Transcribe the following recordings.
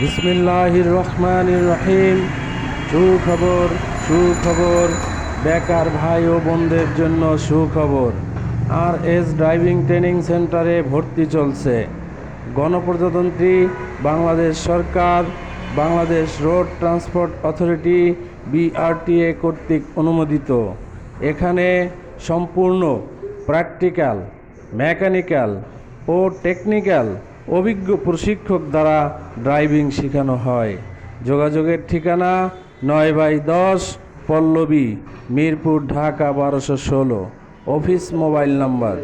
বিসমিল্লাহির রহমানির রহিম। সুখবর সুখবর, বেকার ভাই ও বোনদের জন্য সুখবর। RS ড্রাইভিং ট্রেনিং সেন্টারে ভর্তি চলছে। গণপ্রজাতন্ত্রী বাংলাদেশ সরকার, Bangladesh road transport authority BRTA কর্তৃক অনুমোদিত। এখানে সম্পূর্ণ প্র্যাকটিক্যাল, মেকানিক্যাল ও টেকনিক্যাল অভিজ্ঞ প্রশিক্ষক দ্বারা ড্রাইভিং শেখানো হয়। যোগাযোগের ঠিকানা 9/10 Pallabi, Mirpur, Dhaka 1216। Office mobile number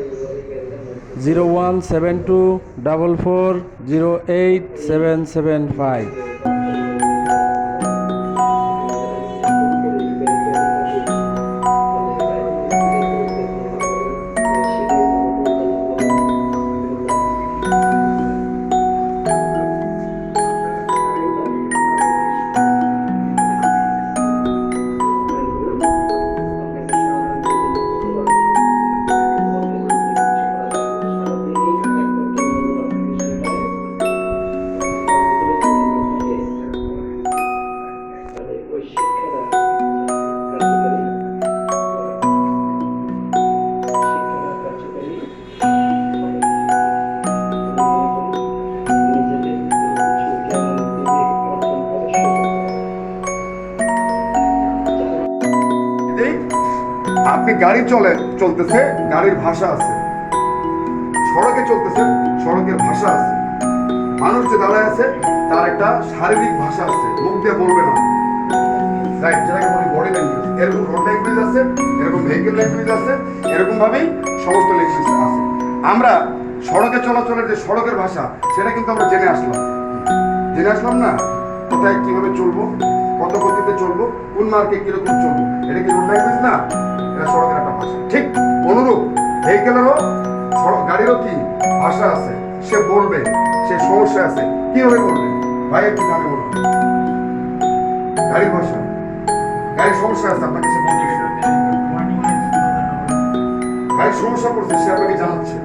01724408775। আপনি গাড়ি চলতেছে, গাড়ির ভাষা আছে। সড়কে চলতেছে, সড়কের ভাষা আছে। মানুষ যে দাঁড়ায় আছে তার একটা শারীরিক ভাষা আছে, মুখ দিয়ে বলবে না, রাইট? যেটাকে বলি বডি ল্যাঙ্গুয়েজ। এরকম রোড ল্যাঙ্গুয়েজ আছে, এরকম ভেহিকেল ল্যাঙ্গুয়েজ আছে, এরকম ভাবেই সমস্ত ল্যাঙ্গুয়েজ আছে। আমরা সড়কে চলাচলের যে সড়কের ভাষা, সেটা কিন্তু আমরা জেনে আসলাম না? কোথায় কিভাবে চলবো, কত গতিতে চলবো, কোন মার্কে কিরকম চলবো, এটা কি রোড ল্যাঙ্গুয়েজ না? এটা সড়কের একটা ভাষা। ঠিক অনুরূপ ভেহিকেলেরও, গাড়িরও কি ভাষা আছে, সে বলবে, সে সমস্যা আছে, কিভাবে বলবে? ভাই একটু জানে বলবে গাড়ির ভাষা, গাড়ির সমস্যা আছে, আপনাকে সে বলবে, গাড়ির সমস্যা করছে, সে আপনাকে জানাচ্ছে।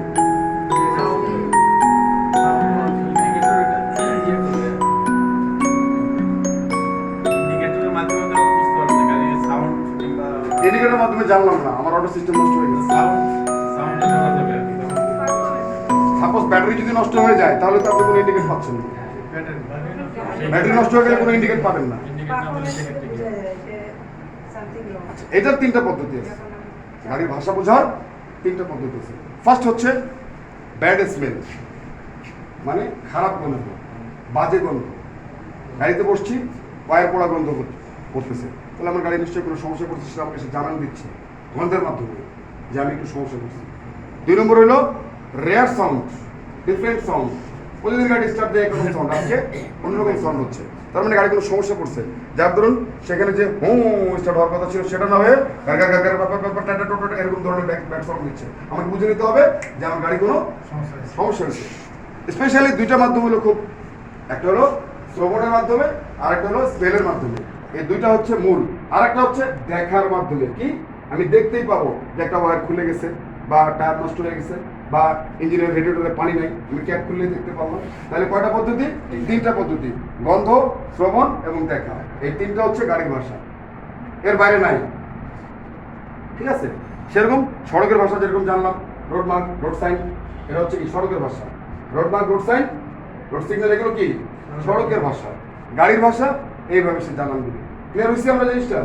ইন্ডিকেটরের মাধ্যমে জানলাম না, আমার অটো সিস্টেম নষ্ট হয়ে গেছে। সাপোজ ব্যাটারি যদি নষ্ট হয়ে যায়, তাহলে তো আপনি কোনো ইন্ডিকেট পাচ্ছেন না। ব্যাটারি নষ্ট হয়ে গেলে কোনো ইন্ডিকেট পাবেন না। এটার তিনটা পদ্ধতি আছে, গাড়ির ভাষা বোঝার তিনটা পদ্ধতি আছে। ফার্স্ট হচ্ছে ব্যাড স্মেল, মানে খারাপ গন্ধ, বাজে গন্ধ। গাড়িতে বসছি, পায়ের পোড়া গন্ধ করতেছে, তাহলে আমার গাড়ি নিশ্চয়ই কোনো সমস্যা করছে, সেটা আমাকে সে জানান দিচ্ছে গন্ধের মাধ্যমে যে আমি একটু সমস্যা করছি। 2 নম্বর হলো রেয়ার সাউন্ড, ডিফারেন্ট সাউন্ড। প্রতিদিন গাড়ি স্টার্ট দেয় একরকম সাউন্ড, আজকে অন্যরকম সাউন্ড হচ্ছে, তার মানে গাড়ি কোনো সমস্যা করছে। যার ধরুন সেখানে যে স্টার্ট হওয়ার কথা ছিল, সেটা না হয়ে এরকম ধরনের ব্যাড সাউন্ড দিচ্ছে। আমাকে বুঝে নিতে হবে যে আমার গাড়ি কোনো সমস্যা হয়েছে। স্পেশালি দুইটা মাধ্যম হলো খুব, একটা হলো শ্রবণের মাধ্যমে, আর একটা হলো স্মেলের মাধ্যমে। এই দুইটা হচ্ছে মূল। আর একটা হচ্ছে দেখার মাধ্যমে। কি? আমি দেখতেই পাবো যে একটা ওয়্যার খুলে গেছে, বা টায়ার নষ্ট হয়ে গেছে, বা ইঞ্জিনের রেডিয়েটরে পানি নাই, আমি ক্যাপ খুললেই দেখতে পাবো। তাহলে কয়টা পদ্ধতি? তিনটা পদ্ধতি, গন্ধ, শ্রবণ এবং দেখা। এই তিনটা হচ্ছে গাড়ির ভাষা, এর বাইরে নাই। ঠিক আছে? সেরকম সড়কের ভাষা যেরকম জানলাম, রোড মার্ক, রোড সাইন, এটা হচ্ছে কি সড়কের ভাষা। Road mark, road sign, road signal, এগুলো কি সড়কের ভাষা। গাড়ির ভাষা এইভাবে সে জানান দিবে। ক্লিয়ার হয়েছে আমরা জিনিসটা?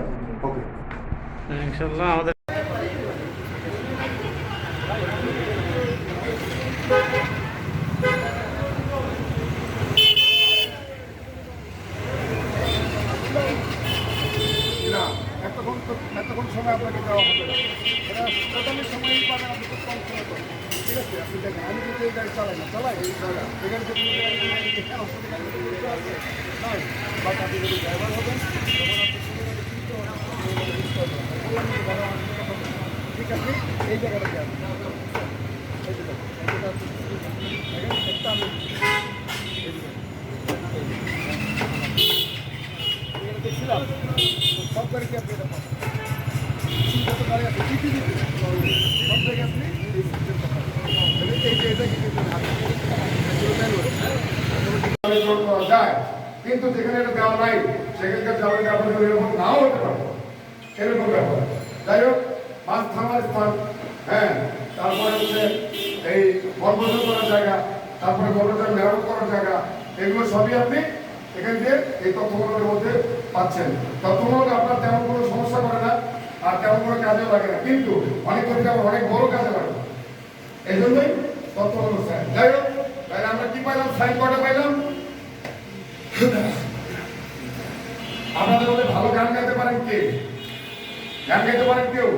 ওকে, ইনশাআল্লাহ। আমাদের এতক্ষণ সময় আপনাকে দেওয়া হবে না, এটা টোটালি সময়ই পাবেন আপনি, খুব কম সময় পাবেন। ঠিক আছে? আপনি দেখেন, আমি কিন্তু এই গাড়ি চালাই না, এখানে যে নয়, বাট আপনি যদি ড্রাইভার হবেন, ঠিক আছে? এই জায়গাটা কি আছে, একটা আমি দেখছিলাম সব গাড়ি কি আপনি এটা পাবেন, যত গাড়ি আছে সব জায়গায় আপনি এই যে এটা কিন্তু যায়। কিন্তু যেখানে এটা দেওয়া নাই সেখানকার জায়গাটা আপনাদের এরকম নাও হতে পারে, এরকম ব্যাপার। যাই হোক, বাস থামার স্থান, হ্যাঁ, তারপরে হচ্ছে এই বনভোজন করার জায়গা, তারপরে বনভোজন মেরামত করার জায়গা, এগুলো সবই আপনি এখান থেকে এই তথ্যগুলোর মধ্যে পাচ্ছেন। তথ্যগুলো আপনার তেমন কোনো সমস্যা করে না আর তেমন কোনো কাজেও লাগে না, কিন্তু অনেক ক্ষেত্রে আবার অনেক বড় কাজে লাগে। এই জন্যই তথ্যগুলো স্যার। যাই হোক, তাহলে আমরা কি পাইলাম? সাইন কটা পাইলাম? আপনাদের মধ্যে ভালো গান গাইতে পারেন কে? গান গাইতে পারেন কেউ?